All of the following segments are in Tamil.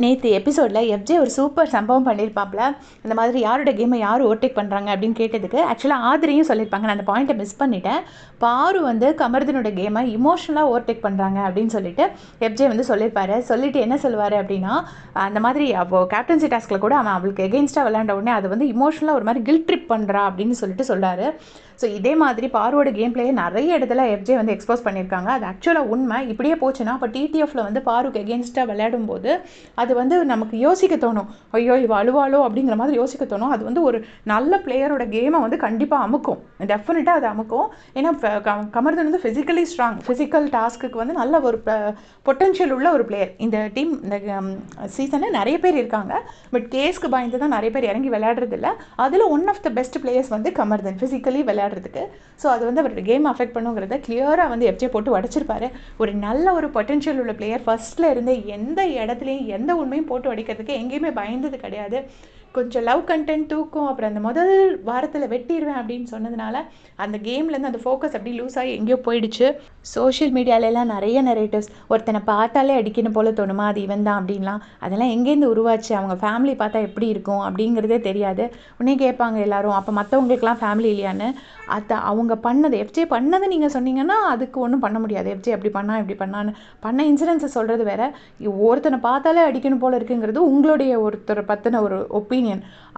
நேற்று எபிசோடில் எஃப்ஜே ஒரு சூப்பர் சம்பவம் பண்ணியிருப்பாப்ல. இந்த மாதிரி யாரோட கேமை யார் ஓவர்டேக் பண்ணுறாங்க அப்படின்னு கேட்டதுக்கு ஆக்சுவலாக ஆதிரியும் சொல்லியிருப்பாங்க. நான் அந்த பாயிண்ட்டை மிஸ் பண்ணிட்டேன். பாரு வந்து கமர்தனோட கேமை இமோஷனலாக ஓவர்டேக் பண்ணுறாங்க அப்படின்னு சொல்லிட்டு எஃப்ஜே வந்து சொல்லியிருப்பாரு. சொல்லிட்டு என்ன சொல்லுவார் அப்படின்னா, அந்த மாதிரி அப்போது கேப்டன்சி டாஸ்கில் கூட அவன் அவளுக்கு எகெயின்ஸ்டாக விளையாண்ட உடனே அது வந்து இமோஷனலாக ஒரு மாதிரி கில்ட் ட்ரிப் பண்ணுறா அப்படின்னு சொல்லிட்டு சொல்கிறாரு. ஸோ இதே மாதிரி பாருவோட கேம் பிளேயை நிறைய இடத்துல எஃப்ஜே வந்து எக்ஸ்போஸ் பண்ணியிருக்காங்க. அது ஆக்சுவலாக உண்மை. இப்படியே போச்சுன்னா இப்போ டிடிஎஃப்ல வந்து பாருக்கு எகெயின்ஸ்டாக விளையாடும் போது அது வந்து நமக்கு யோசிக்க தோணும். ஐயோ இவ அழுவாளோ அப்படிங்கிற மாதிரி யோசிக்க தோணும். அது வந்து ஒரு நல்ல பிளேயரோட கேமை வந்து கண்டிப்பாக அமுக்கும். டெஃபினட்டாக அது அமுக்கும். ஏன்னா கமர்தன் வந்து ஃபிசிக்கலி ஸ்ட்ராங், ஃபிசிக்கல் டாஸ்க்கு வந்து நல்ல ஒரு பொட்டென்ஷியல் உள்ள ஒரு பிளேயர். இந்த டீம் இந்த சீசனில் நிறைய பேர் இருக்காங்க. பட் கேஸ்க்கு பயந்து தான் நிறைய பேர் இறங்கி விளையாடுறதில்ல. அதில் one of the best players வந்து கமர்தன் ஃபிசிக்கலி விளையாடுறதுக்கு. ஸோ அது வந்து அவரோட கேம் அஃபெக்ட் பண்ணுங்கிறத கிளியராக வந்து எஃப்ஜே போட்டு உடச்சிருப்பாரு. ஒரு நல்ல ஒரு பொட்டென்ஷியல் உள்ள பிளேயர் ஃபர்ஸ்ட்ல இருந்து எந்த இடத்துலையும் எந்த உண்மையும் போட்டு உடைக்கிறதுக்கு எங்கேயுமே பயந்தது கிடையாது. கொஞ்சம் லவ் கண்டென்ட் தூக்கும், அப்புறம் அந்த முதல் வாரத்தில் வெட்டிடுவேன் அப்படின்னு சொன்னதுனால அந்த கேம்லேருந்து அந்த ஃபோக்கஸ் அப்படி லூஸ் ஆகி எங்கேயோ போயிடுச்சு. சோஷியல் மீடியாலெலாம் நிறைய நரேட்டிவ்ஸ், ஒருத்தனை பார்த்தாலே அடிக்கணும் போல தோணுமா அது இவன் தான் அப்படின்லாம். அதெல்லாம் எங்கேருந்து உருவாச்சு, அவங்க ஃபேமிலி பார்த்தா எப்படி இருக்கும் அப்படிங்கிறதே தெரியாது. உடனே கேட்பாங்க எல்லாரும், அப்போ மற்றவங்களுக்குலாம் ஃபேமிலி இல்லையான்னு. அதை அவங்க பண்ணது எஃப்ஜே பண்ணதை நீங்கள் சொன்னீங்கன்னா அதுக்கு ஒன்றும் பண்ண முடியாது. எஃப்ஜே அப்படி பண்ணா இப்படி பண்ணான்னு பண்ண இன்சிடென்ட்ஸை சொல்கிறது வேற, ஒருத்தனை பார்த்தாலே அடிக்கணும் போல இருக்குங்கிறது உங்களுடைய ஒருத்தரை பற்றின ஒரு ஒப்பீனியன்.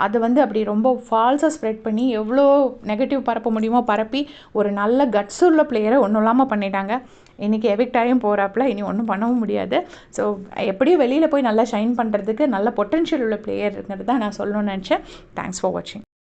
அது வந்து அப்படி ரொம்ப ஃபால்ஸாக ஸ்ப்ரெட் பண்ணி எவ்வளோ நெகட்டிவ் பரப்ப முடியுமோ பரப்பி ஒரு நல்ல கட்ஸ் உள்ள பிளேயரை ஒன்றும் இல்லாமல் பண்ணிட்டாங்க. இன்றைக்கி எவிக்டாயும் போகிறாப்புல, இனி ஒன்றும் பண்ணவும் முடியாது. ஸோ எப்படியும் வெளியில் போய் நல்லா ஷைன் பண்ணுறதுக்கு நல்ல பொட்டென்ஷியல் உள்ள பிளேயருங்கிறது தான் நான் சொல்லணும்னு நினச்சேன். தேங்க்ஸ் ஃபார் வாட்சிங்.